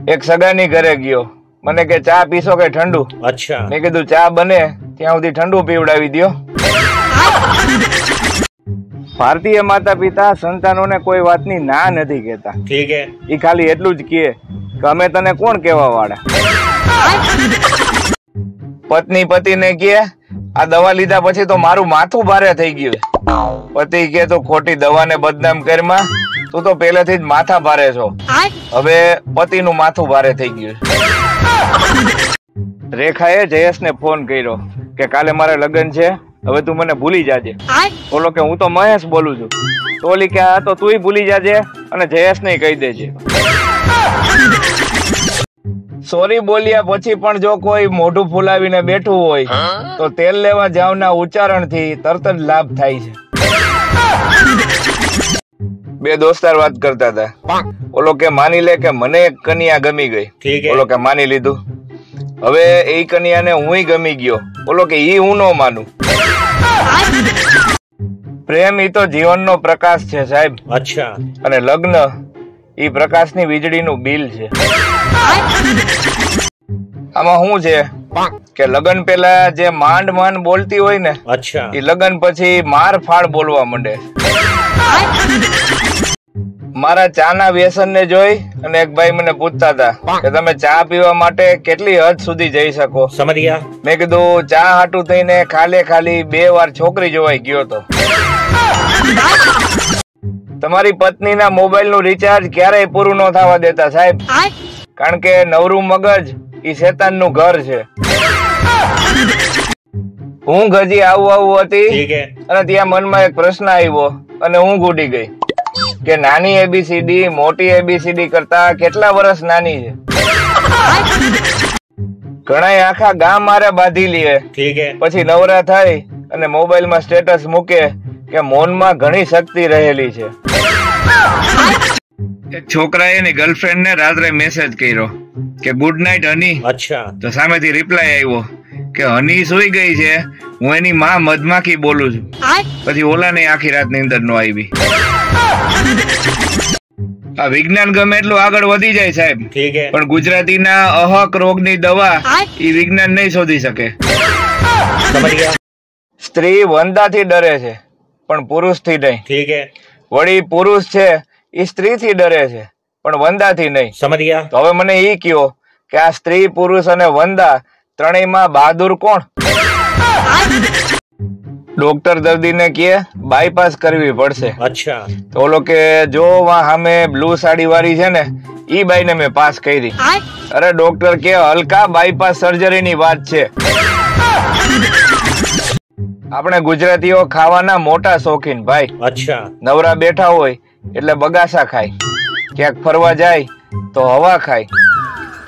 એક સગાની ઘરે ગયો, મને કે ચા પીશો કે ઠંડુ? અચ્છા. મેં કીધું ચા બને ત્યાં સુધી ઠંડુ પીવડાવી દો. ભારતીય માતા પિતા સંતાનોને કોઈ વાતની ના નથી કહેતા. ઠીક હે. ઈ ખાલી એટલું જ કહે કે અમે તને કોણ કહેવા વાળા. પત્ની પતિને કહે આ દવા લીધા પછી તો મારું માથું ભારે થઈ ગયું. પતિ કહે તો ખોટી દવાને બદનામ કરમાં, તું તો પહેલેથી જ માથા ભારે છો. હવે પતિનું માથું ભારે થઈ ગયું. રેખાએ જયેશને ફોન કર્યો કે કાલે મારે લગ્ન છે, હવે તું મને ભૂલી જાજે. બોલો કે હું તો મહેશ બોલું છું. તો ઓલી કે આ તો તુંય ભૂલી જાજે અને જયેશને કહી દેજે. સોરી બોલ્યા પછી પણ જો કોઈ મોઢું ફૂલાવીને બેઠું હોય તો તેલ લેવા જાવના ઉચ્ચારણથી તરત જ લાભ થાય છે. બે દોસ્તાર વાત કરતા હતા. ઓલો કે માની લે કે મને એક કન્યા ગમી ગઈ. ઓલો કે માની લીધું. હવે એ કન્યાને હુંય ગમી ગયો. ઓલો કે ઈ હું ન માનું. પ્રેમ ઈ તો જીવનનો પ્રકાશ છે સાહેબ. અચ્છા. અને લગ્ન ઈ પ્રકાશની વીજળીનું બિલ છે. આમાં શું છે કે લગ્ન પેલા જે માંડ બોલતી હોય ને, અચ્છા, એ લગ્ન પછી માર ફાડ બોલવા માંડે. મારા ચા ના વ્યસન ને જોઈ અને એક ભાઈ મને પૂછતા હતા કે તમે ચા પીવા માટે કેટલી હદ સુધી જઈ શકો? સમજ્યા? મેં કીધું ચા હાટું થઈને ખાલી 2 વાર છોકરી જોવાઈ ગયો તો. તમારી પત્નીના મોબાઈલ નું રિચાર્જ ક્યારેય પૂરું ન થવા દેતા સાહેબ, કારણ કે નવરું મગજ ઈ શેતાન નું ઘર છે. ઊંઘ હજી આવું હતી અને ત્યાં મનમાં એક પ્રશ્ન આવ્યો અને ઊંઘ ઉડી ગઈ કે નાની એબીસીડી મોટી એબીસીડી કરતા કેટલા વર્ષ નાની છે. ઘણા આખા ગામ મારે બાંધી લે, પછી નવરા થઈ અને મોબાઈલ માં સ્ટેટસ મૂકે કે મૌનમાં ઘણી શક્તિ રહેલી છે. એક છોકરાએ એની ગર્લફ્રેન્ડ ને રાત્રે મેસેજ કર્યો કે ગુડ નાઇટ હની. અચ્છા. તો સામેથી રિપ્લાય આવ્યો કે હની સુઈ ગઈ છે, હું એની માં મધમાખી બોલું છું. પછી ઓલાને આખી રાત નીંદર નો આવી. આ વિજ્ઞાન ગમે એટલું આગળ વધી જાય સાહેબ, પણ ગુજરાતીના અહક રોગની દવા ઈ વિજ્ઞાન નહીં શોધી શકે. સ્ત્રી વંદાથી ડરે છે પણ પુરુષથી નહીં. વળી પુરુષ છે એ સ્ત્રીથી ડરે છે પણ વંદાથી નહીં. સમજ્યા? તો હવે મને ઈ કયો કે આ સ્ત્રી પુરુષ અને વંદા ત્રણેયમાં બહાદુર કોણ? ડોક્ટર દર્દીને કહે બાયપાસ કરવી પડશે. અચ્છા. તો ઓલો કે જો સામે બ્લુ સાડી વાળી છે ને, ઈ બાઈને મેં પાસ કરી. અરે ડોક્ટર કે હલકા બાયપાસ સર્જરી ની વાત છે. આપણે ગુજરાતીઓ ખાવાના મોટા શોખીન ભાઈ. અચ્છા. નવરા બેઠા હોય એટલે બગાસા ખાય, ક્યાંક ફરવા જાય તો હવા ખાય,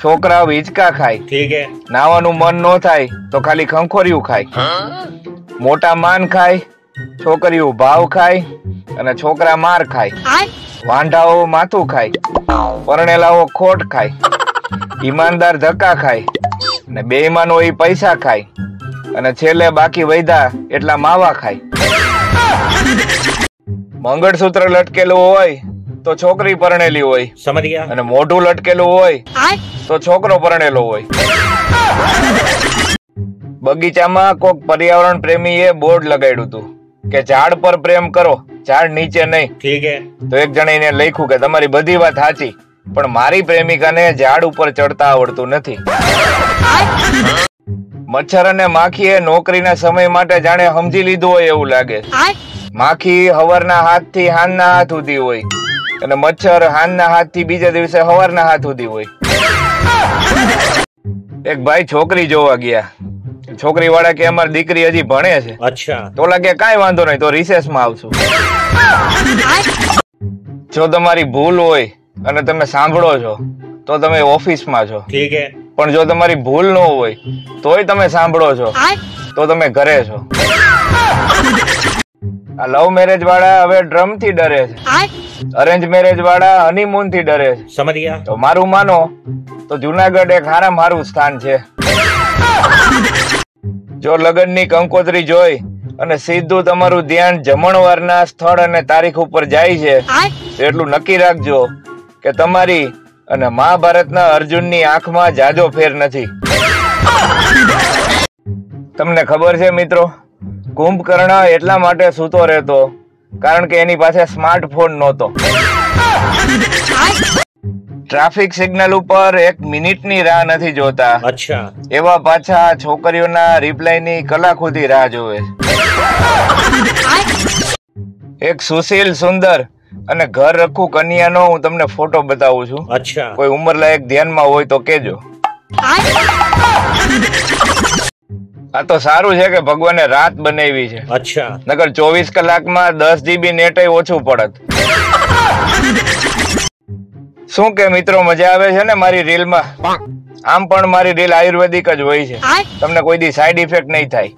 છોકરાઓ હિંચકા ખાય, નાવાનું મન ન થાય તો ખાલી ખંખોરિયું ખાય, મોટા માન ખાય, છોકરીઓ ભાવ ખાય અને છોકરા માર ખાય, વાંઢાઓ માથું ખાય, પરણેલાઓ ખોટ ખાય, ઈમાનદાર ધક્કા ખાય અને બેઈમાનો એ પૈસા ખાય અને છેલ્લે બાકી વૈધા એટલા માવા ખાય. મંગળસૂત્ર લટકેલું હોય તો છોકરી પરણેલી હોય. સમજ્યા? અને મોઢું લટકેલું હોય તો છોકરો પરણેલો હોય. બગીચામાં કોક પર્યાવરણ પ્રેમીએ બોર્ડ લગાડ્યું હતું કે ઝાડ પર પ્રેમ કરો, ઝાડ નીચે નહીં. તો એક જણે લખ્યું કે તમારી બધી વાત સાચી, પણ મારી પ્રેમિકાને ઝાડ ઉપર ચડતા આવડતું નથી. મચ્છર અને માખીએ નોકરીના સમય માટે જાણે સમજી લીધું હોય એવું લાગે. માખી હવારના હાથ થી હાંજના હાથ સુધી હોય અને મચ્છર હાંજના હાથ થી બીજા દિવસે હવારના હાથ સુધી હોય. એક ભાઈ છોકરી જોવા ગયા. છોકરી વાળા કે અમારી દીકરી હજી ભણે છે. અચ્છા. તો લાગે કાંઈ વાંધો નહીં, તો રિસેસમાં આવશું. જો તમારી ભૂલ હોય અને તમે સાંભળો છો તો તમે ઓફિસમાં છો. પણ જો તમારી ભૂલ ન હોય તોય તમે સાંભળો છો તો તમે ઘરે છો. આ લવ મેરેજ વાળા હવે ડ્રમ થી ડરે છે, અરેન્જ મેરેજ વાળા હનીમૂન થી ડરે છે. સમજ્યા? તો મારું માનો તો જુનાગઢ એક હારામાં હારું સ્થાન છે. જો લગ્નની કંકોત્રી જોઈ અને સીધું તમારું ધ્યાન જમણવારના સ્થળ અને તારીખ ઉપર જાય છે તો એટલું નક્કી રાખજો કે તમારી અને મહાભારતના અર્જુનની આંખમાં જાજો ફેર નથી. તમને ખબર છે મિત્રો, કુંભકર્ણ એટલા માટે સૂતો રહેતો કારણ કે એની પાસે સ્માર્ટફોન નહોતો. ટ્રાફિક સિગ્નલ ઉપર 1 મિનિટની રાહ નથી જોતા. અચ્છા. એવા પાછા છોકરીઓના રિપ્લાયની કલાકુથી રાહ જોવે. એક સુશીલ, સુંદર અને ઘર રખું કન્યાનો હું તમને ફોટો બતાવું છું. અચ્છા. કોઈ ઉંમરલાયક ધ્યાનમાં હોય તો કેજો. આ તો સારું છે કે ભગવાને રાત બનાવી છે. અચ્છા. નકર 24 કલાકમાં 10 GB નેટ ઓછું પડત. શું કે મિત્રો, મજા આવે છે ને મારી રીલમાં? આમ પણ મારી રીલ આયુર્વેદિક જ હોય છે, તમને કોઈ દી સાઈડ ઇફેક્ટ નહીં થાય.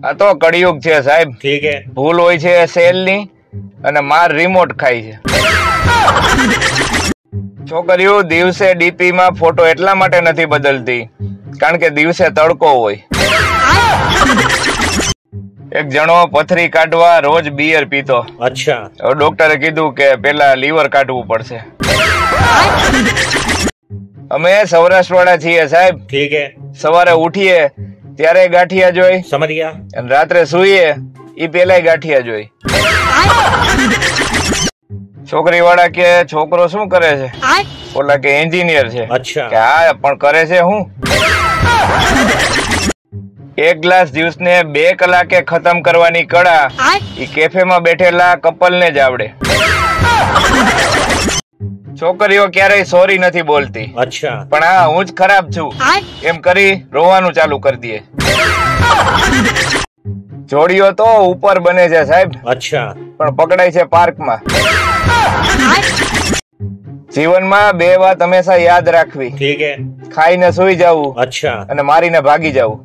આ તો કળિયુગ છે સાહેબ. ઠીક હે. ભૂલ હોય છે સેલની અને માર રિમોટ ખાય છે. છોકરીઓ દિવસે ડીપી માં ફોટો એટલા માટે નથી બદલતી કારણ કે દિવસે તડકો હોય. એક જણો પથરી કાઢવા રોજ બિયર પીતો. અચ્છા. હવે ડોક્ટરે કીધું કે પેલા લીવર કાઢવું પડશે. અમે સૌરાષ્ટ્ર વાળા છીએ સાહેબ. ઠીક હે. સવારે ઉઠીએ ત્યારે ગાંઠિયા જોઈ, સમજ ગયા, અને રાત્રે સુઈએ ઈ પેલા ગાંઠિયા જોઈ. છોકરી વાળા કે છોકરો શું કરે છે? ઓલા કે એન્જિનિયર છે. અચ્છા. કે હા, પણ કરે છે હું? 1 ગ્લાસ જ્યુસ ને 2 કલાકે ખતમ કરવાની કળા ઈ કેફેમાં બેઠેલા કપલ ને જ આવડે. છોકરીઓ ક્યારેય સોરી નથી બોલતી. અચ્છા. પણ હા, હું જ ખરાબ છું એમ કરી રોવાનું ચાલુ કરી દે. જોડીઓ તો ઉપર બને છે સાહેબ. અચ્છા. પણ પકડાય છે પાર્કમાં. જીવનમાં 2 વાત હંમેશા યાદ રાખવી. ઠીક હે. ખાઈને સુઈ જવું. અચ્છા. અને મારીને ભાગી જવું.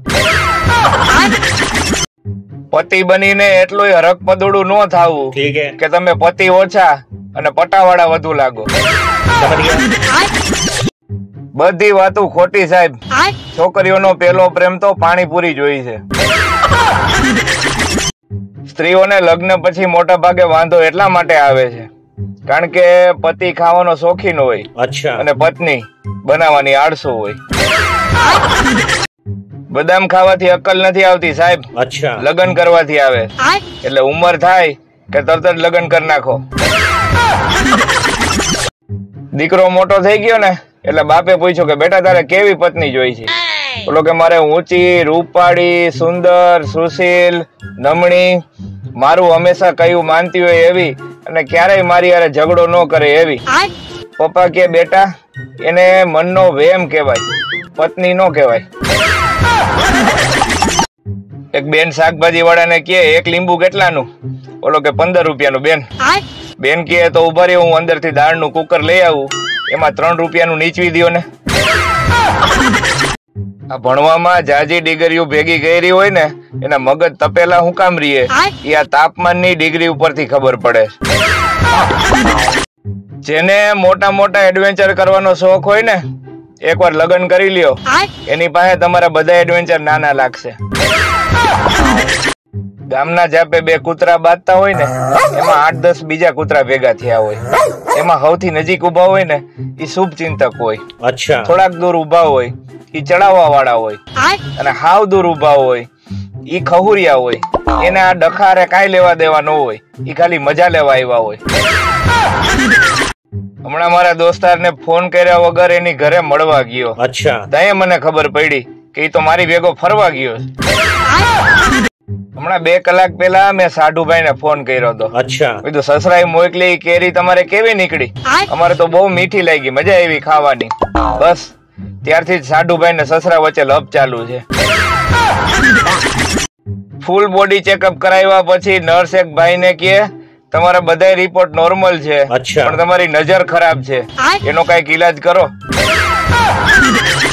પતિ બનીને એટલું હરક પદોડું ન થાવું ઠીક હે. કે તમે પતિ ઓછા અને પટાવાળા વધુ લાગો. બધી વાતો ખોટી સાહેબ. છોકરીઓનો પેલો પ્રેમ તો પાણીપુરી જોઈ છે. સ્ત્રીઓને લગ્ન પછી મોટા ભાગે વાંધો એટલા માટે આવે છે કારણ કે પતિ ખાવાનો શોખીન હોય. અચ્છા. અને પત્ની બનાવવાની આળસુ હોય. બદામ ખાવાથી અક્કલ નથી આવતી સાહેબ. અચ્છા. લગ્ન કરવાથી આવે. એટલે ઉંમર થાય કે તરત જ લગ્ન કરી નાખો. દીકરો મોટો થઈ ગયો ને એટલે બાપે પૂછ્યું કે બેટા તારે કેવી પત્ની જોઈ છે? બોલો કે મારે ઊંચી, રૂપાળી, સુંદર, સુશીલ, નમણી, મારું હંમેશા કયું માનતી હોય એવી, અને ક્યારેય મારી હારે ઝઘડો ન કરે એવી. પપ્પા કે બેટા એને મનનો વેમ કહેવાય, પત્ની નો કહેવાય. એક બેન શાકભાજી વાળાને કે 1 લીંબુ કેટલાનું? બોલો કે 15 રૂપિયાનું. બેન કહે તો ઉભા રહ્યો, હું અંદરથી દાળનું કુકર લઈ આવું, એમાં 3 રૂપિયાનું નીચવી દો ને. આ ભણવામાં જાજી ડિગ્રીઓ ભેગી કરી હોય ને એના મગજ તપેલા હું કામ રહીએ એ આ તાપમાનની ડિગ્રી ઉપરથી ખબર પડે. જેને મોટા મોટા એડવેન્ચર કરવાનો શોખ હોય ને એકવાર લગ્ન કરી લ્યો, એની પાસે તમારા બધા એડવેન્ચર નાના લાગશે. ગામના જાપે 2 કૂતરા બાંધતા હોય ને એમાં 8-10 બીજા કૂતરા ભેગા થયા હોય. એમાં સૌથી નજીક ઉભા હોય ને એ શુભ ચિંતક હોય. અચ્છા. થોડાક દૂર ઉભા હોય ઈ ચડાવવા વાળા હોય, અને હાવ દૂર ઉભા હોય ઈ ખહુરિયા હોય. એને આ ડખારે કાંઈ લેવા દેવા ન હોય, ઈ ખાલી મજા લેવા આવ્યા હોય. હમણાં મારા દોસ્તારને ફોન કર્યા વગર એની ઘરે મળવા ગયો. અચ્છા. ત્યાં મને ખબર પડી કે ઈ તો મારી ભેગો ફરવા ગયો. હમણાં 2 કલાક પહેલા મેં સાઢુભાઈ ને ફોન કર્યો હતો. અચ્છા. કીધું સસરાએ મોકલી કેરી તમારે કેવી નીકળી? અમારે તો બહુ મીઠી લાગી, મજા આવી ખાવાની. બસ ત્યારથી જ સાઢુભાઈ ને સસરા વચ્ચે લપ ચાલુ છે. ફૂલ બોડી ચેકઅપ કરાવ્યા પછી નર્સ એક ભાઈ ને કહે તમારા બધા રિપોર્ટ નોર્મલ છે, પણ તમારી નજર ખરાબ છે, એનો કઈક ઈલાજ કરો.